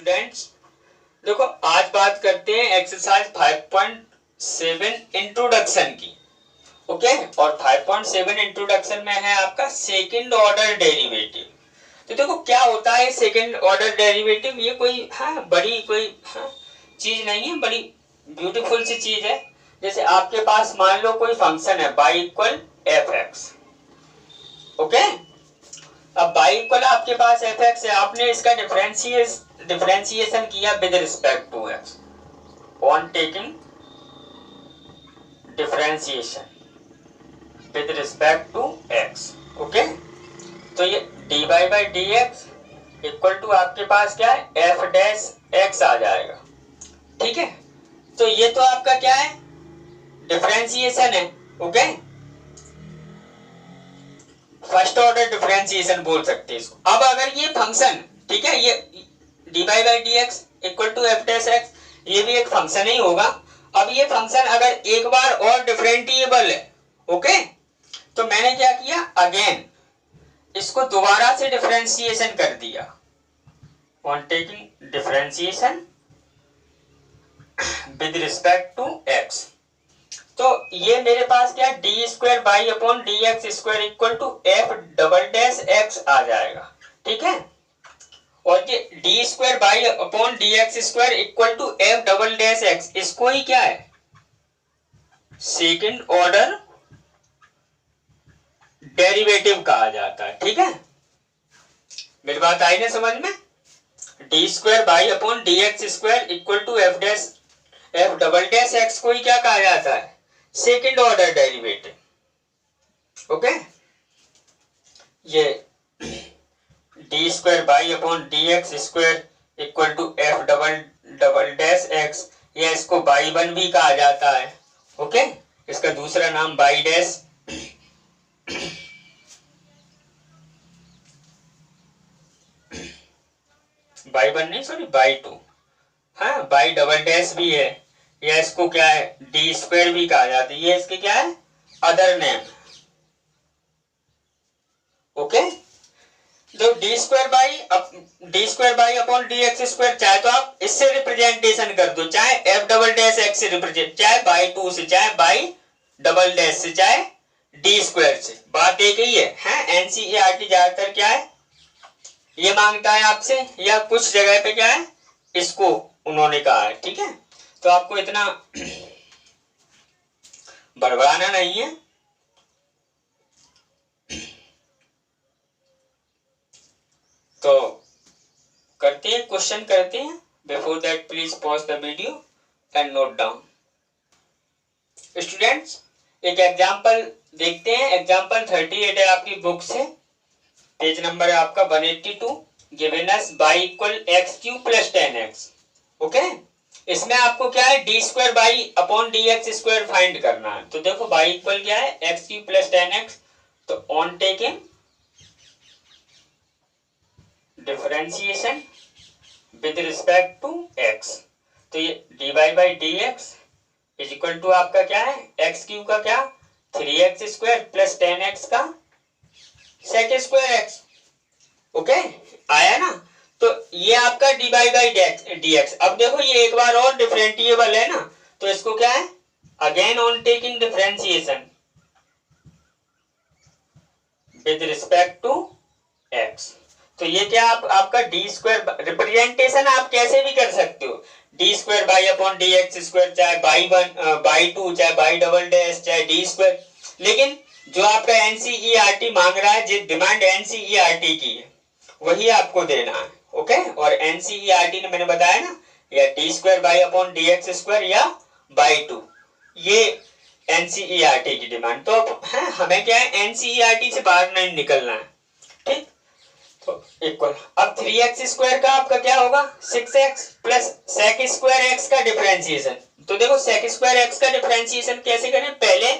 Students, देखो आज बात करते हैं एक्सरसाइज 5.7 इंट्रोडक्शन की। ओके, और 5.7 इंट्रोडक्शन में है आपका सेकंड ऑर्डर डेरिवेटिव। तो देखो क्या होता है सेकंड ऑर्डर डेरिवेटिव। ये कोई बड़ी कोई चीज नहीं है, बड़ी ब्यूटीफुल सी चीज है। जैसे आपके पास मान लो कोई फंक्शन है y equal f x. Okay, अब y इक्वल आपके पास एफ एक्स है, आपने इसका डिफरेंशिएशन किया with respect to x on taking differentiation with respect to x. Okay, तो ये dy by d x equal to आपके पास क्या है एफ डैश एक्स आ जाएगा। ठीक है, तो ये तो आपका क्या है डिफरेंशिएशन है। ओके, फर्स्ट ऑर्डर डिफरेंशिएशन बोल सकते हैं इसको। अब अगर ये फंक्शन, ठीक है, ये dy by d x equal to f dash x, ये भी एक फंक्शन ही होगा। अब ये फंक्शन अगर एक बार और डिफरेंशिएबल है, ओके, तो मैंने क्या किया अगेन इसको दोबारा से डिफरेंशिएशन कर दिया on taking differentiation with respect to x. तो ये मेरे पास क्या D square by upon D x square equal to F double dash X आ जाएगा। ठीक है, और ये D square by upon D x square equal to F double dash X, इसको ही क्या है सेकंड ऑर्डर डेरिवेटिव कहा जाता है। ठीक है, मेरी बात आई ना समझ में। D square by upon D x square equal to F double dash x को ही क्या कहा जाता है सेकंड ऑर्डर डेरिवेटिव। ओके, ये D square by upon D x square equal to F double dash x, या इसको बाई वन भी कहा जाता है। ओके, इसका दूसरा नाम बाई डैश बाई वन नहीं सॉरी बाई टू, हाँ बाई डबल डैश भी है, या इसको क्या है डी स्क्वायर भी कहा जाता है। ये इसके क्या है अदर नेम। ओके, तो D square by upon D x square, चाहे तो आप इससे रिप्रेजेंटेशन कर दो, चाहे एफ डबल डैश एक्स से रिप्रेजेंट, चाहे बाई टू से, चाहे बाई डबल डैश से, चाहे डी स्क्वायर से, बात एक ही है। एनसीईआरटी ज्यादातर क्या है ये मांगता है आपसे, या कुछ जगह पे क्या है इसको उन्होंने कहा है। ठीक है, तो आपको इतना बड़बड़ाना नहीं है। तो करते हैं क्वेश्चन करते हैं। Before that please pause the video and note down. Students, एक एग्जांपल देखते हैं। एग्जांपल 38 है आपकी बुक से, पेज नंबर है आपका 182। Given us y equal x cube plus 10x। Okay, इसमें आपको क्या है d square by upon D x square find करना है। तो देखो y इक्वल क्या है एक्स क्यूब प्लस 10x, तो on taking differentiation with respect to x, तो ये d y by d x is equal to आपका क्या है एक्स क्यूब का क्या 3x स्क्वायर प्लस 10x का सेक स्क्वायर एक्स। ओके, आया ना। तो ये आपका d y by d x. अब देखो ये एक बार और डिफरेंशिएबल है ना, तो इसको क्या है again on taking differentiation with respect to x. तो ये क्या आपका डी स्क्वायर रिप्रेजेंटेशन आप कैसे भी कर सकते हो, D square by upon D x square, चाहे बाई वन बाई टू, चाहे बाई डबल डैश, चाहे डी स्क्वायर। लेकिन जो आपका एनसीईआरटी मांग रहा है, जो डिमांड एनसीईआरटी की है वही आपको देना है। ओके, और एनसीईआरटी ने मैंने बताया ना, या D square by upon D x square या बाई टू, ये एनसीईआरटी की डिमांड। तो हमें क्या है एनसीईआरटी से बाहर नहीं निकलना है। ठीक, तो इक्वल अब 3x स्क्वायर का आपका क्या होगा 6x plus sec square x का डिफरेंशिएशन। तो देखो सेक स्क्वायर एक्स का डिफरेंशिएशन कैसे करें, पहले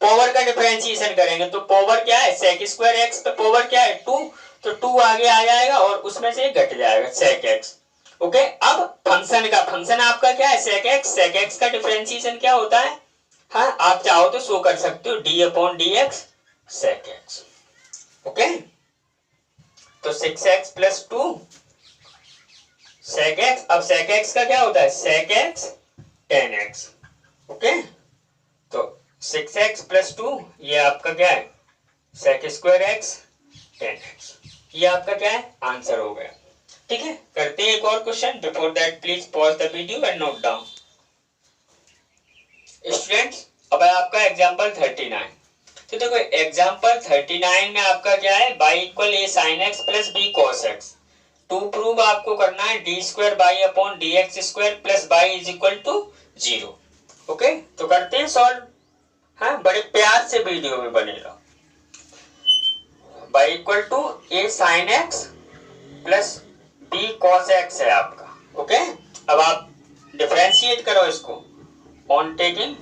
पावर का डिफरेंशिएशन करेंगे। तो पावर क्या है सेक स्क्वायर एक्स का पावर क्या है 2, तो 2 आगे आ जाएगा और उसमें से घट जाएगा सेक एक्स। ओके, अब फंक्शन आपका क्या है सेक एक्स का डिफरेंशिएशन क्या होता है, हाँ आप चाहो तो शो कर सकते हो d upon D x sec x. Okay, तो 6x प्लस 2 sec x, अब sec x का क्या होता है, sec x tan x, okay. तो 6x प्लस 2 ये आपका क्या है, sec square x tan x, ये आपका क्या है, आंसर हो गया। ठीक है, करते हैं एक और question. Before that please pause the video and note down. Students, अब है आपका एग्जांपल 39। तो देखो एग्जांपल 39 में आपका क्या है, y equal a sin x plus b cos x। To prove आपको करना है d square by upon D x square plus by is equal to 0। Okay, तो करते हैं सॉल्व। हाँ, बड़े प्यार से वीडियो में बने रहो। y equal to a sin x plus b cos x है आपका, ओके। अब आप डिफरेंशिएट करो इसको on taking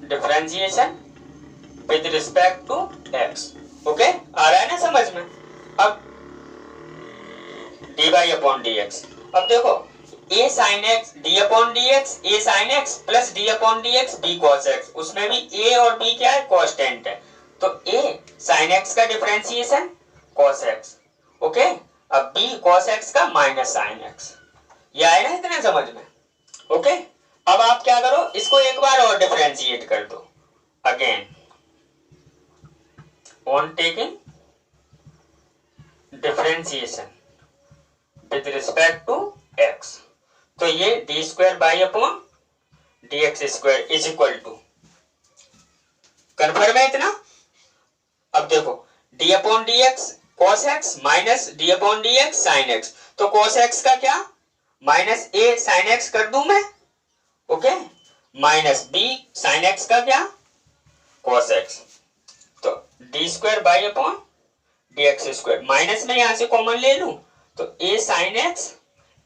differentiation with respect to x, okay. आ रहा है ना समझ में। अब D by upon D x, अब देखो a sin x d upon D X, a sin x plus d upon D X b cos x, उसमें भी a और b क्या है, कांस्टेंट है। तो a sin x का डिफरेंशिएशन cos x, ओके। अब b cos x का माइनस sin x, ये आए ना इतने समझ में, ओके। अब आप क्या करो, इसको एक बार और डिफरेंशिएट कर दो again on taking differentiation with respect to x। तो ये D square by upon D x square is equal to, confirm है इतना। अब देखो d upon D x cos x minus d upon D x sine x, तो cos x का क्या, minus a sine x कर दूं मैं, okay, minus b sine x का क्या, कॉस एक्स। तो D square by upon D x square, minus में यहां से कॉमन ले लूं तो A sine X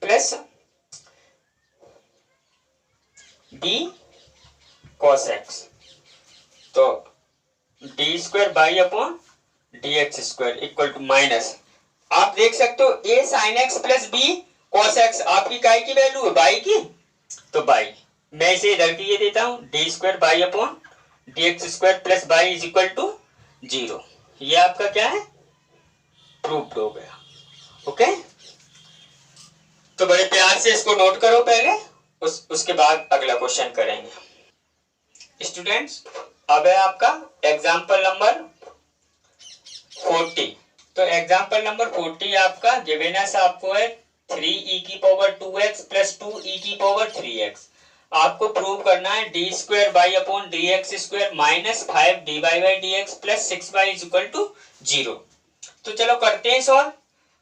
plus B cos x, तो D square by upon D x square equal to minus, आप देख सकते हो A sine X plus B cos X आपकी काय की वैल्यू है, बाई की, तो बाई मैं इसे इधर की ये देता हूं, d square by upon D x square plus by is equal to 0। ये आपका क्या है, प्रूव्ड हो गया, ओके। तो बड़े प्यार से इसको नोट करो पहले, उसके बाद अगला क्वेश्चन करेंगे। स्टूडेंट्स, अब है आपका एग्जाम्पल नंबर 40। तो एग्जाम्पल नंबर 40 आपका गिवन है, आपको है 3e की पावर 2x प्लस 2e की पावर 3x। आपको प्रूव करना है d square by upon D x square minus 5 d y by d x plus 6 y is equal to 0। तो चलो करते हैं सॉल्व।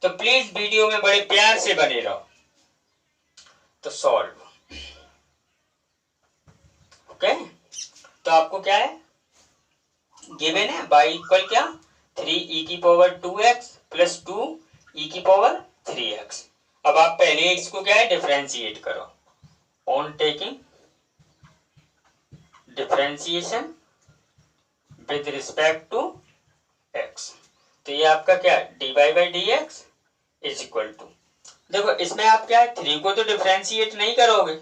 तो प्लीज वीडियो में बड़े प्यार से बने रहो। तो सॉल्व, ओके। तो आपको क्या है गिवन है, y इक्वल क्या 3e की पावर 2x प्लस 2e की पावर 3x। अब आप पहले इसको क्या है डिफरेंशिएट करो on taking differentiation with respect to x। तो ये आपका क्या है d y by d x is equal to, देखो इसमें आप क्या है 3 को तो डिफरेंशिएट नहीं करोगे,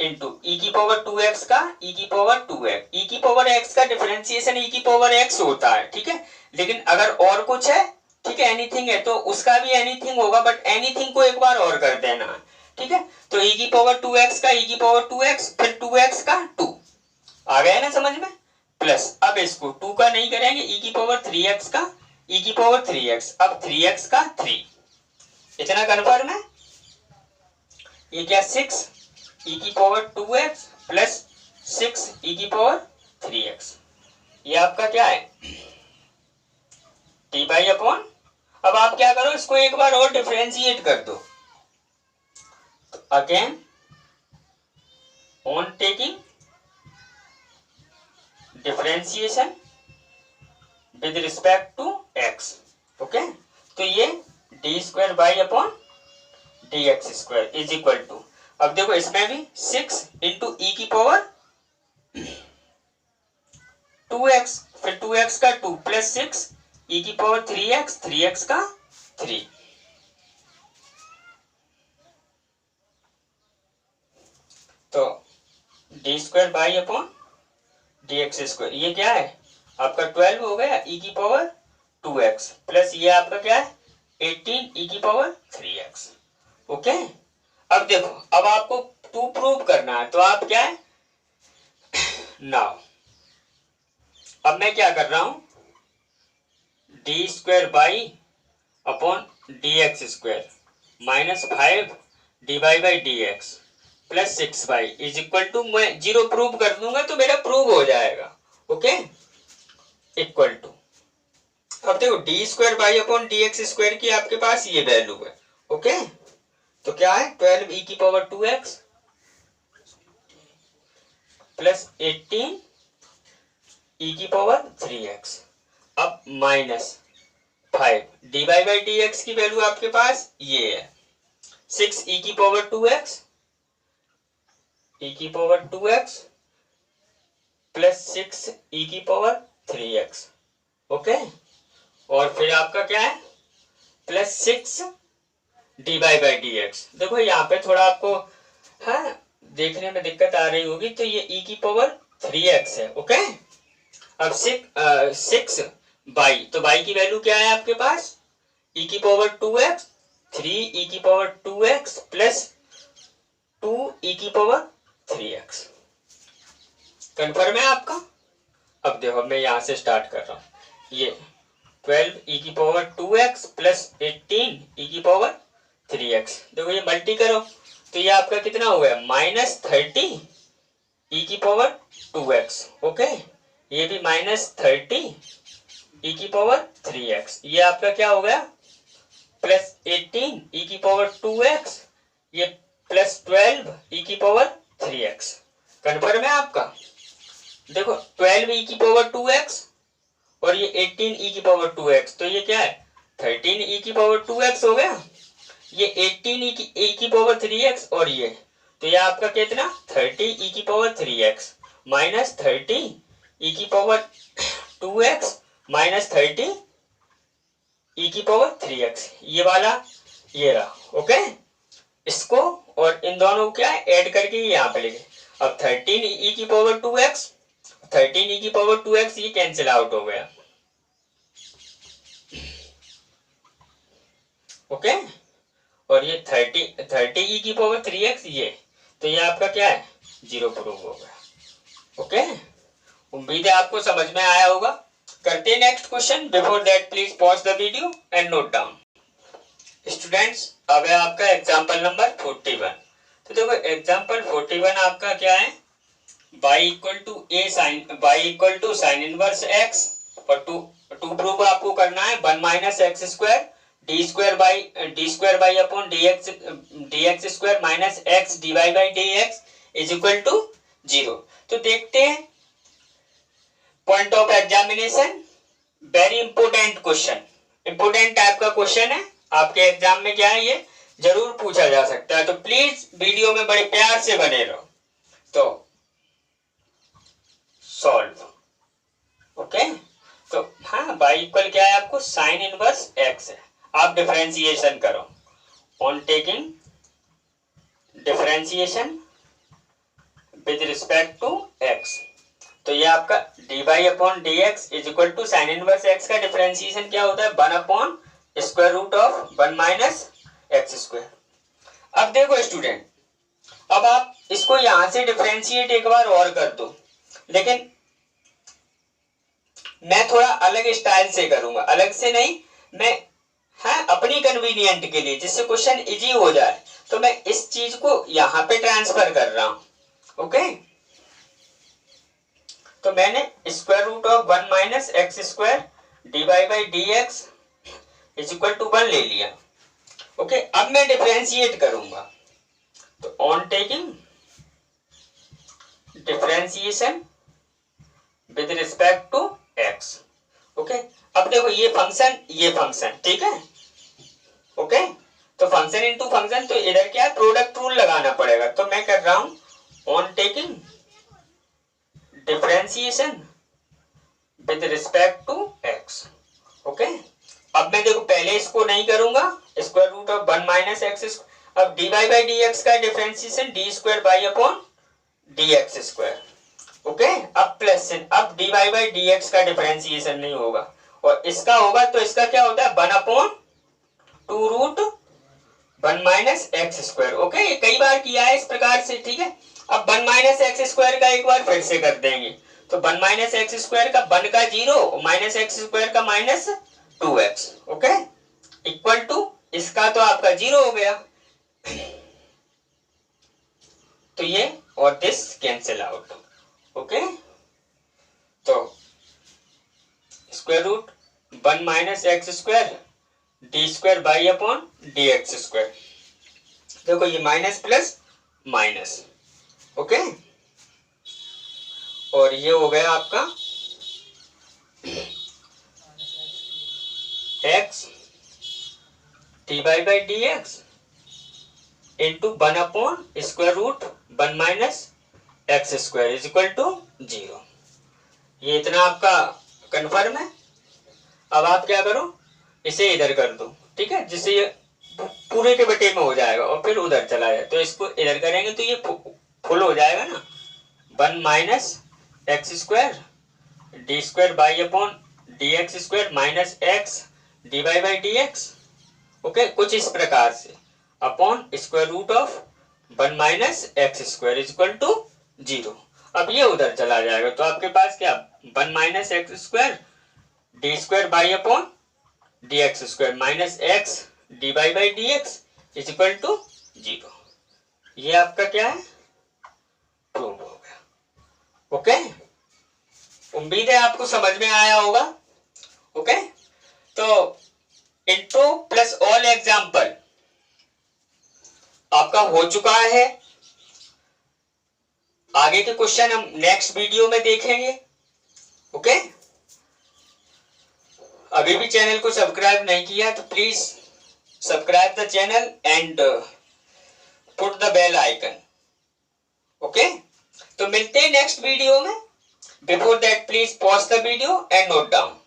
इंटू ई की पावर 2x का ई की पावर 2x, ई की पावर x का डिफरेंशिएशन ई की पावर x होता है, ठीक है। लेकिन अगर और कुछ है, ठीक है, एनीथिंग है तो उसका भी एनीथिंग होगा, बट एनीथिंग को एक बार और कर देना है, ठीक है। तो ई की पावर 2x का ई की पावर 2x फिर 2x का 2 आ गया ना समझ में, प्लस अब इसको 2 का नहीं करेंगे, ई की पावर 3x का ई की पावर 3x, अब 3x का 3, इतना कन्फर्म है। ये क्या 6 e की पावर 2x प्लस 6 e की पावर 3x, ये आपका क्या है t बाई अपॉन, अब आप क्या करो इसको एक बार और डिफरेंशिएट कर दो। तो again on taking differentiation with respect to x, okay. तो ये D square by upon D x square is equal to, अब देखो इसमें भी 6 इंटू ई की पावर 2x फिर 2x का 2 प्लस 6 ई की पावर 3x 3x का 3। तो D square by upon D x square ये क्या है आपका 12 हो गया, ई की पावर 2x प्लस ये आपका क्या है 18e⁻3x। ओके, अब देखो, अब आपको 2 प्रूव करना है, तो आप क्या है नाउ, अब मैं क्या कर रहा हूं, d² by upon dx² minus 5 dy/dx plus 6y is equal to, मैं 0 प्रूव कर दूंगा तो मेरा प्रूव हो जाएगा। ओके, इक्वल टू, अब देखो d² बाई अपॉन dx² की आपके पास ये वैल्यू है। ओके, तो क्या है 12e⁻2x प्लस 18e⁻3x, अब माइनस 5 dy/dx की वैल्यू आपके पास ये है 6e⁻2x प्लस 6e⁻3x। ओके, और फिर आपका क्या है प्लस 6 dy/dx। देखो यहाँ पे थोड़ा आपको हाँ देखने में दिक्कत आ रही होगी, तो ये e⁻3x है। ओके, अब 6 बाई, तो बाई की वैल्यू क्या है आपके पास e⁻2x 3e⁻2x plus 2e⁻3x। Confirm है आपका? अब देखो मैं यहां से स्टार्ट कर रहा हूं, ये 12e⁻2x प्लस 18e⁻3x, देखो ये मल्टी करो तो ये आपका कितना हुआ है माइनस 30e⁻2x। ओके, ये भी माइनस 30e⁻3x, ये आपका क्या हो गया प्लस 18e⁻2x, ये प्लस 12e⁻3x। कन्फर्म है आपका? देखो 12e⁻2x और ये 18e⁻2x, तो ये क्या है 13e⁻2x हो गया, ये 18e⁻3x और ये, तो ये आपका कितना 30e⁻3x minus 30e⁻2x minus 30e⁻3x, ये वाला ये रहा। ओके, इसको और इन दोनों को क्या ऐड करके यहाँ पे लिखे, अब 13e⁻2x ये कैंसिल आउट हो गया। ओके, और ये 30e⁻3x ये, तो ये आपका क्या है 0 प्रूव हो गया। ओके, उम्मीद है आपको समझ में आया होगा। करते हैं next question. Before that please pause the video and note down. Students, अब है आपका एग्जांपल नंबर 41। तो देखो एग्जांपल 41 आपका क्या है, y equal to sine inverse x, और टू प्रूव आपको करना है 1 minus x² d² by upon dx² minus x dy/dx is equal to 0। तो देखते हैं point of examination, very important question, important type का क्वेश्चन है, आपके एग्जाम में क्या है ये जरूर पूछा जा सकता है, तो प्लीज वीडियो में बड़े प्यार से बने रहो। तो सॉल्व। ओके, तो हाँ y इक्वल क्या है आपको साइन इनवर्स x है, आप डिफरेंशिएशन करो, on taking differentiation with respect to x, तो ये आपका dy upon dx is equal to sine inverse x का डिफरेंशिएशन क्या होता है 1 upon square root of 1 minus x²। अब देखो स्टूडेंट, अब आप इसको यहां से डिफरेंशिएट एक बार और कर दो, लेकिन मैं थोड़ा अलग स्टाइल से करूंगा, अलग से नहीं, मैं हाँ अपनी कन्वीनियंट के लिए, जिससे क्वेश्चन इजी हो जाए, तो मैं इस चीज को यहां पे ट्रांसफर कर रहा हूं। ओके, तो मैंने square root of 1 minus x² dy/dx is equal to 1 ले लिया। ओके, अब मैं डिफरेंशिएट करूंगा, तो on taking differentiation with respect to x। Okay, अब देखो ये फंक्शन ठीक है। ओके, तो फंक्शन इनटू फंक्शन, तो इधर क्या है प्रोडक्ट रूल लगाना पड़ेगा, तो मैं कर रहा हूं on taking differentiation with respect to x। Okay, अब मैं देखो पहले इसको नहीं करूंगा square root of 1 minus x, अब dy/dx का differentiation d² by upon dx²। Okay, अब प्लस से, अब dy/dx का डिफरेंशिएशन नहीं होगा और इसका होगा, तो इसका क्या होता है 1 upon 2 root 1 minus x square. Okay, कई बार किया है इस प्रकार से, ठीक है। अब 1 माइनस एक्स स्क्वायर का एक बार फिर से कर देंगे, तो 1 माइनस एक्स स्क्वायर का 1 का 0 माइनस एक्स स्क्वायर का minus 2x। Okay, equal to इसका तो आपका 0 हो गया, तो ये और दिस कैंसिल आउट। ओके, तो square root 1 minus x square d square by upon D x square. देखो ये माइनस प्लस माइनस। ओके, और ये हो गया आपका x d by by d x into 1 upon square root 1 minus x square is equal to 0। ये इतना आपका कंफर्म है। अब आप क्या करो, इसे इधर कर दो, ठीक है, जिससे ये पूरे के बटे में हो जाएगा और फिर उधर चला जाए, तो इसको इधर करेंगे तो ये फुल हो जाएगा ना। 1 minus x square d square by upon D x square minus x d by by d x. Okay, कुछ इस प्रकार से upon square root of 1 minus x square is equal to 0। अब ये उधर चला जाएगा, तो आपके पास क्या 1 minus x square d square by upon D x square minus x d by by d x is equal to 0। ये आपका क्या है, प्रूव हो गया। ओके, उम्मीद है आपको समझ में आया होगा। ओके, तो इंट्रो प्लस ऑल एग्जाम्पल आपका हो चुका है। आगे के क्वेश्चन हम नेक्स्ट वीडियो में देखेंगे। ओके, अभी भी चैनल को सब्सक्राइब नहीं किया तो please subscribe the channel and put the bell icon. Okay, तो मिलते हैं नेक्स्ट वीडियो में। Before that please pause the video and note down.